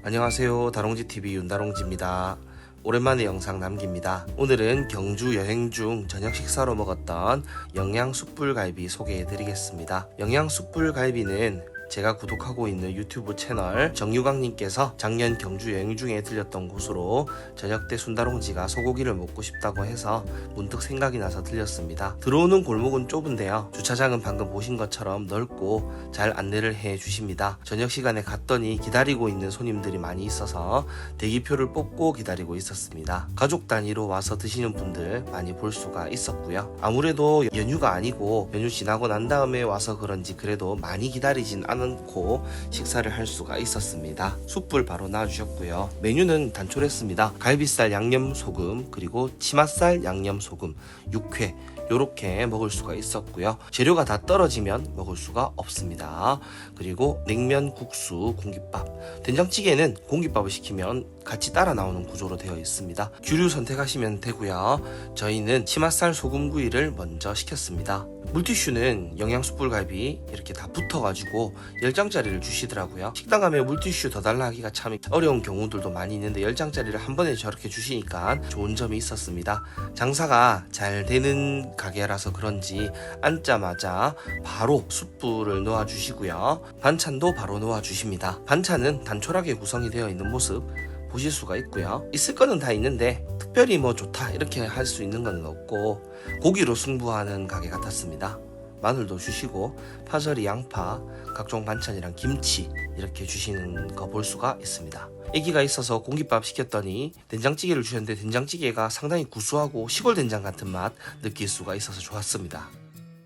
안녕하세요. 다롱지TV 윤다롱지입니다. 오랜만에 영상 남깁니다. 오늘은 경주 여행 중 저녁 식사로 먹었던 영양숯불갈비 소개해드리겠습니다. 영양숯불갈비는 제가 구독하고 있는 유튜브 채널 정유광님께서 작년 경주 여행 중에 들렸던 곳으로 저녁 때 순다롱지가 소고기를 먹고 싶다고 해서 문득 생각이 나서 들렸습니다. 들어오는 골목은 좁은데요, 주차장은 방금 보신 것처럼 넓고 잘 안내를 해 주십니다. 저녁 시간에 갔더니 기다리고 있는 손님들이 많이 있어서 대기표를 뽑고 기다리고 있었습니다. 가족 단위로 와서 드시는 분들 많이 볼 수가 있었고요. 아무래도 연휴가 아니고 연휴 지나고 난 다음에 와서 그런지 그래도 많이 기다리진 않고 식사를 할 수가 있었습니다. 숯불 바로 놔주셨고요. 메뉴는 단촐했습니다. 갈비살 양념소금, 그리고 치맛살 양념소금, 육회 요렇게 먹을 수가 있었고요. 재료가 다 떨어지면 먹을 수가 없습니다. 그리고 냉면, 국수, 공깃밥, 된장찌개는 공깃밥을 시키면 같이 따라 나오는 구조로 되어 있습니다. 규류 선택하시면 되고요. 저희는 치맛살 소금구이를 먼저 시켰습니다. 물티슈는 영양숯불갈비 이렇게 다 붙어가지고 10장짜리를 주시더라고요. 식당 가면 물티슈 더 달라 하기가 참 어려운 경우들도 많이 있는데 10장짜리를 한 번에 저렇게 주시니까 좋은 점이 있었습니다. 장사가 잘 되는 가게라서 그런지 앉자마자 바로 숯불을 놓아 주시고요. 반찬도 바로 놓아 주십니다. 반찬은 단촐하게 구성이 되어 있는 모습 보실 수가 있고요. 있을 거는 다 있는데 특별히 뭐 좋다 이렇게 할 수 있는 건 없고 고기로 승부하는 가게 같았습니다. 마늘도 주시고 파절이, 양파, 각종 반찬이랑 김치 이렇게 주시는 거 볼 수가 있습니다. 애기가 있어서 공깃밥 시켰더니 된장찌개를 주셨는데 된장찌개가 상당히 구수하고 시골 된장 같은 맛 느낄 수가 있어서 좋았습니다.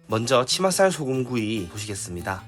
먼저 치맛살 소금구이 보시겠습니다.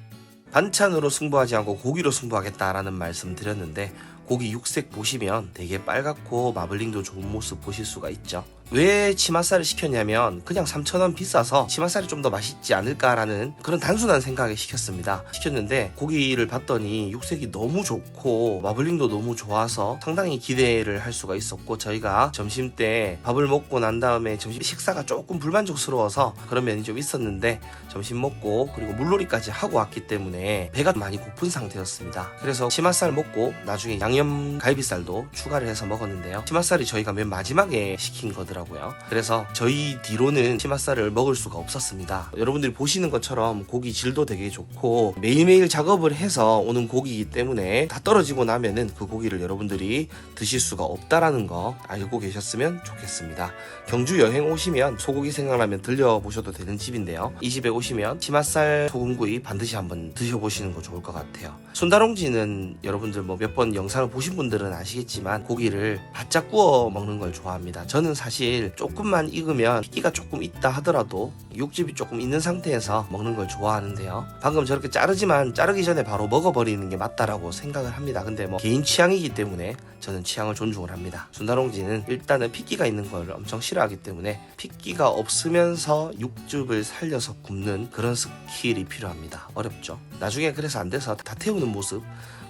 반찬으로 승부하지 않고 고기로 승부하겠다라는 말씀 드렸는데 고기 육색 보시면 되게 빨갛고 마블링도 좋은 모습 보실 수가 있죠. 왜 치맛살을 시켰냐면 그냥 3,000원 비싸서 치맛살이 좀 더 맛있지 않을까라는 그런 단순한 생각에 시켰는데 고기를 봤더니 육색이 너무 좋고 마블링도 너무 좋아서 상당히 기대를 할 수가 있었고, 저희가 점심 때 밥을 먹고 난 다음에 점심 식사가 조금 불만족스러워서 그런 면이 좀 있었는데 점심 먹고 그리고 물놀이까지 하고 왔기 때문에 배가 많이 고픈 상태였습니다. 그래서 치맛살 먹고 나중에 양념 갈비살도 추가를 해서 먹었는데요, 치맛살이 저희가 맨 마지막에 시킨 거더라고요. 그래서 저희 뒤로는 치맛살을 먹을 수가 없었습니다. 여러분들이 보시는 것처럼 고기 질도 되게 좋고 매일매일 작업을 해서 오는 고기이기 때문에 다 떨어지고 나면은 그 고기를 여러분들이 드실 수가 없다라는 거 알고 계셨으면 좋겠습니다. 경주 여행 오시면 소고기 생각나면 들려보셔도 되는 집인데요, 이 집에 오시면 치맛살 소금구이 반드시 한번 드셔보시는 거 좋을 것 같아요. 순다롱지는 여러분들 뭐 몇 번 영상을 보신 분들은 아시겠지만 고기를 바짝 구워 먹는 걸 좋아합니다. 저는 사실 조금만 익으면 핏기가 조금 있다 하더라도 육즙이 조금 있는 상태에서 먹는 걸 좋아하는데요, 방금 저렇게 자르지만 자르기 전에 바로 먹어버리는 게 맞다라고 생각을 합니다. 근데 뭐 개인 취향이기 때문에 저는 취향을 존중을 합니다. 순다롱지는 일단은 핏기가 있는 걸 엄청 싫어하기 때문에 핏기가 없으면서 육즙을 살려서 굽는 그런 스킬이 필요합니다. 어렵죠. 나중에 그래서 안 돼서 다 태우는 모습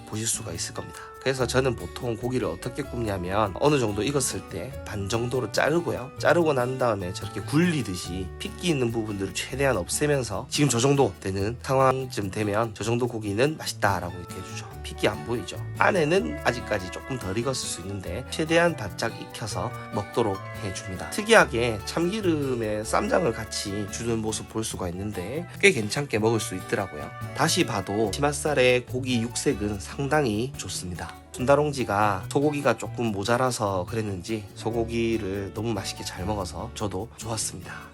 보실 수가 있을 겁니다. 그래서 저는 보통 고기를 어떻게 굽냐면 어느 정도 익었을 때 반 정도로 자르고요, 자르고 난 다음에 저렇게 굴리듯이 핏기 있는 부분들을 최대한 없애면서 지금 저 정도 되는 상황쯤 되면 저 정도 고기는 맛있다라고 이렇게 해주죠. 핏기 안 보이죠. 안에는 아직까지 조금 덜 익었을 수 있는데 최대한 바짝 익혀서 먹도록 해줍니다. 특이하게 참기름에 쌈장을 같이 주는 모습 볼 수가 있는데 꽤 괜찮게 먹을 수 있더라고요. 다시 봐도 치맛살의 고기 육색은 상당히 좋습니다. 순다롱지가 소고기가 조금 모자라서 그랬는지 소고기를 너무 맛있게 잘 먹어서 저도 좋았습니다.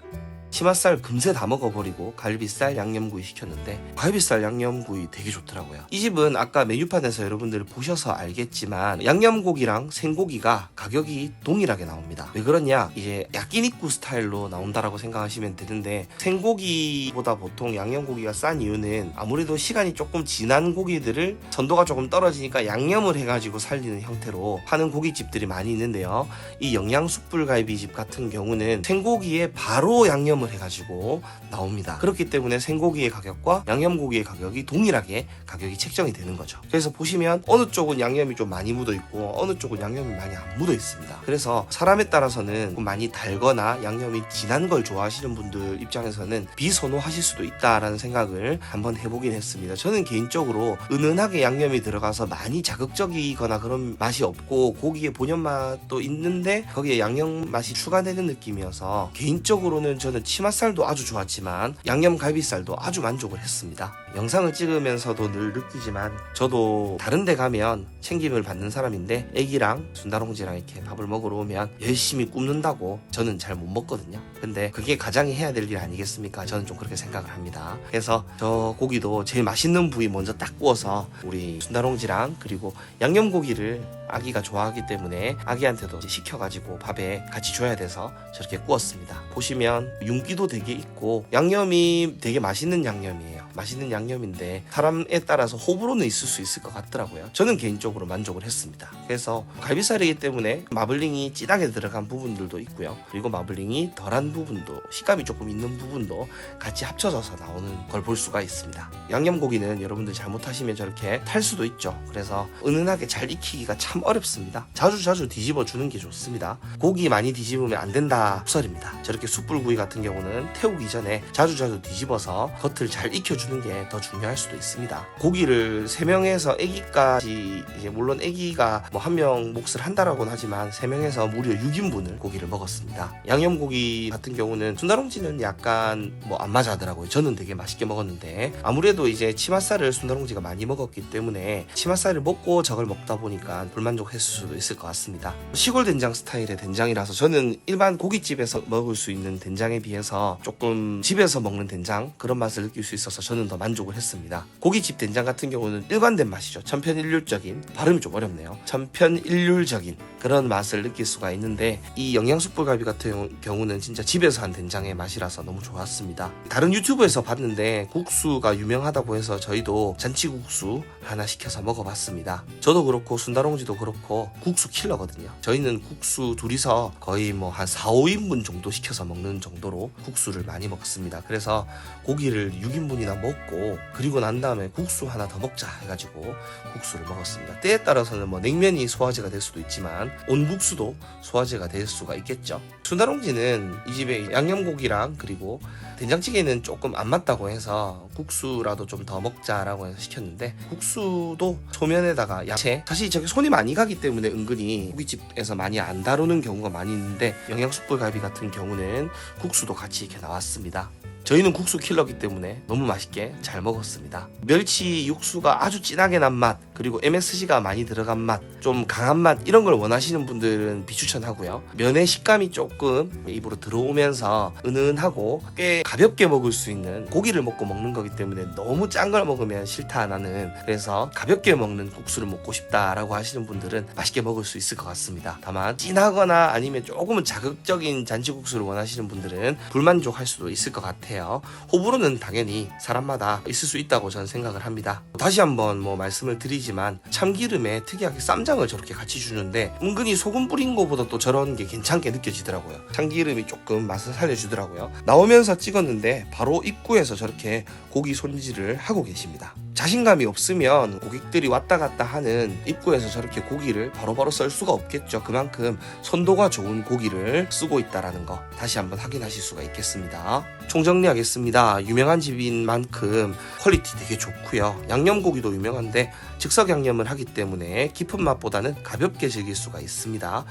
치맛살 금세 다 먹어버리고 갈비살 양념구이 시켰는데 갈비살 양념구이 되게 좋더라고요. 이 집은 아까 메뉴판에서 여러분들 보셔서 알겠지만 양념고기랑 생고기가 가격이 동일하게 나옵니다. 왜 그러냐, 이제 야끼니쿠 스타일로 나온다라고 생각하시면 되는데 생고기보다 보통 양념고기가 싼 이유는 아무래도 시간이 조금 지난 고기들을 선도가 조금 떨어지니까 양념을 해가지고 살리는 형태로 파는 고깃집들이 많이 있는데요, 이 영양숯불갈비집 같은 경우는 생고기에 바로 양념을 반영을 해가지고 나옵니다. 그렇기 때문에 생고기의 가격과 양념고기의 가격이 동일하게 가격이 책정이 되는 거죠. 그래서 보시면 어느 쪽은 양념이 좀 많이 묻어 있고 어느 쪽은 양념이 많이 안 묻어 있습니다. 그래서 사람에 따라서는 많이 달거나 양념이 진한 걸 좋아하시는 분들 입장에서는 비선호하실 수도 있다라는 생각을 한번 해보긴 했습니다. 저는 개인적으로 은은하게 양념이 들어가서 많이 자극적이거나 그런 맛이 없고 고기의 본연 맛도 있는데 거기에 양념 맛이 추가되는 느낌이어서 개인적으로는 저는 치맛살도 아주 좋았지만 양념 갈비살도 아주 만족을 했습니다. 영상을 찍으면서도 늘 느끼지만 저도 다른 데 가면 챙김을 받는 사람인데 애기랑 순다롱지랑 이렇게 밥을 먹으러 오면 열심히 굽는다고 저는 잘 못 먹거든요. 근데 그게 가장이 해야 될 일 아니겠습니까? 저는 좀 그렇게 생각을 합니다. 그래서 저 고기도 제일 맛있는 부위 먼저 딱 구워서 우리 순다롱지랑 그리고 양념고기를 아기가 좋아하기 때문에 아기한테도 시켜가지고 밥에 같이 줘야 돼서 저렇게 구웠습니다. 보시면 윤기도 되게 있고 양념이 되게 맛있는 양념이에요. 맛있는 양념인데 사람에 따라서 호불호는 있을 수 있을 것 같더라고요. 저는 개인적으로 만족을 했습니다. 그래서 갈비살이기 때문에 마블링이 진하게 들어간 부분들도 있고요. 그리고 마블링이 덜한 부분도 식감이 조금 있는 부분도 같이 합쳐져서 나오는 걸 볼 수가 있습니다. 양념고기는 여러분들 잘못하시면 저렇게 탈 수도 있죠. 그래서 은은하게 잘 익히기가 참 어렵습니다. 자주 뒤집어 주는 게 좋습니다. 고기 많이 뒤집으면 안 된다 속설입니다. 저렇게 숯불구이 같은 경우는 태우기 전에 자주 뒤집어서 겉을 잘 익혀주는 게 더 중요할 수도 있습니다. 고기를 3명에서 애기까지 이제 물론 애기가 뭐 1명 몫을 한다라고는 하지만 3명에서 무려 6인분을 고기를 먹었습니다. 양념고기 같은 경우는 순다롱지는 약간 뭐 안 맞아 하더라고요. 저는 되게 맛있게 먹었는데 아무래도 이제 치맛살을 순다롱지가 많이 먹었기 때문에 치맛살을 먹고 저걸 먹다 보니까 불만족했을 수도 있을 것 같습니다. 시골 된장 스타일의 된장이라서 저는 일반 고깃집에서 먹을 수 있는 된장에 비해서 조금 집에서 먹는 된장 그런 맛을 느낄 수 있어서 저는 더 만족을 했습니다. 고깃집 된장 같은 경우는 일관된 맛이죠. 천편일률적인 발음이 좀 어렵네요. 천편일률적인 그런 맛을 느낄 수가 있는데 이 영양숯불갈비 같은 경우는 진짜 집에서 한 된장의 맛이라서 너무 좋았습니다. 다른 유튜브에서 봤는데 국수가 유명하다고 해서 저희도 잔치국수 하나 시켜서 먹어봤습니다. 저도 그렇고 순다롱지도 그렇고 국수 킬러거든요. 저희는 국수 둘이서 거의 뭐 한 4, 5인분 정도 시켜서 먹는 정도로 국수를 많이 먹습니다. 그래서 고기를 6인분이나 먹고 그리고 난 다음에 국수 하나 더 먹자 해가지고 국수를 먹었습니다. 때에 따라서는 뭐 냉면이 소화제가 될 수도 있지만 온국수도 소화제가 될 수가 있겠죠. 순다롱지는 이 집에 양념고기랑 그리고 된장찌개는 조금 안 맞다고 해서 국수라도 좀 더 먹자라고 해서 시켰는데 국수도 소면에다가 야채 사실 저게 손이 많이 가기 때문에 은근히 고깃집에서 많이 안 다루는 경우가 많이 있는데 영양숯불갈비 같은 경우는 국수도 같이 이렇게 나왔습니다. 저희는 국수 킬러기 때문에 너무 맛있게 잘 먹었습니다. 멸치 육수가 아주 진하게 난 맛 그리고 MSG가 많이 들어간 맛 좀 강한 맛 이런 걸 원하시는 분들은 비추천하고요. 면의 식감이 조금 입으로 들어오면서 은은하고 꽤 가볍게 먹을 수 있는 고기를 먹고 먹는 거기 때문에 너무 짠 걸 먹으면 싫다 나는 그래서 가볍게 먹는 국수를 먹고 싶다라고 하시는 분들은 맛있게 먹을 수 있을 것 같습니다. 다만 진하거나 아니면 조금은 자극적인 잔치국수를 원하시는 분들은 불만족할 수도 있을 것 같아요. 호불호는 당연히 사람마다 있을 수 있다고 저는 생각을 합니다. 다시 한번 뭐 말씀을 드리지만 참기름에 특이하게 쌈장을 저렇게 같이 주는데 은근히 소금 뿌린 거보다 또 저런 게 괜찮게 느껴지더라고요. 참기름이 조금 맛을 살려주더라고요. 나오면서 찍었는데 바로 입구에서 저렇게 고기 손질을 하고 계십니다. 자신감이 없으면 고객들이 왔다 갔다 하는 입구에서 저렇게 고기를 바로바로 썰 수가 없겠죠. 그만큼 선도가 좋은 고기를 쓰고 있다는 거 다시 한번 확인하실 수가 있겠습니다. 총정리하겠습니다. 유명한 집인 만큼 퀄리티 되게 좋고요. 양념고기도 유명한데 즉석 양념을 하기 때문에 깊은 맛보다는 가볍게 즐길 수가 있습니다.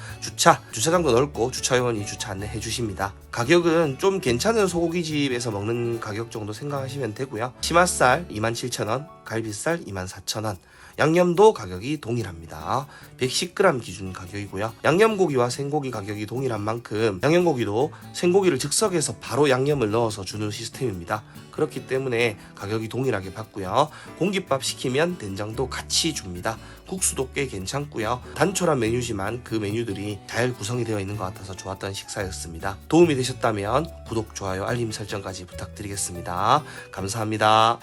주차장도 넓고 주차요원이 주차 안내해 주십니다. 가격은 좀 괜찮은 소고기집에서 먹는 가격 정도 생각하시면 되고요. 치맛살 27,000원, 갈비살 24,000원, 양념도 가격이 동일합니다. 110g 기준 가격이고요. 양념고기와 생고기 가격이 동일한 만큼 양념고기도 생고기를 즉석에서 바로 양념을 넣어서 주는 시스템입니다. 그렇기 때문에 가격이 동일하게 받고요. 공깃밥 시키면 된장도 같이 줍니다. 국수도 꽤 괜찮고요. 단촐한 메뉴지만 그 메뉴들이 잘 구성이 되어 있는 것 같아서 좋았던 식사였습니다. 도움이 되셨다면 구독, 좋아요, 알림 설정까지 부탁드리겠습니다. 감사합니다.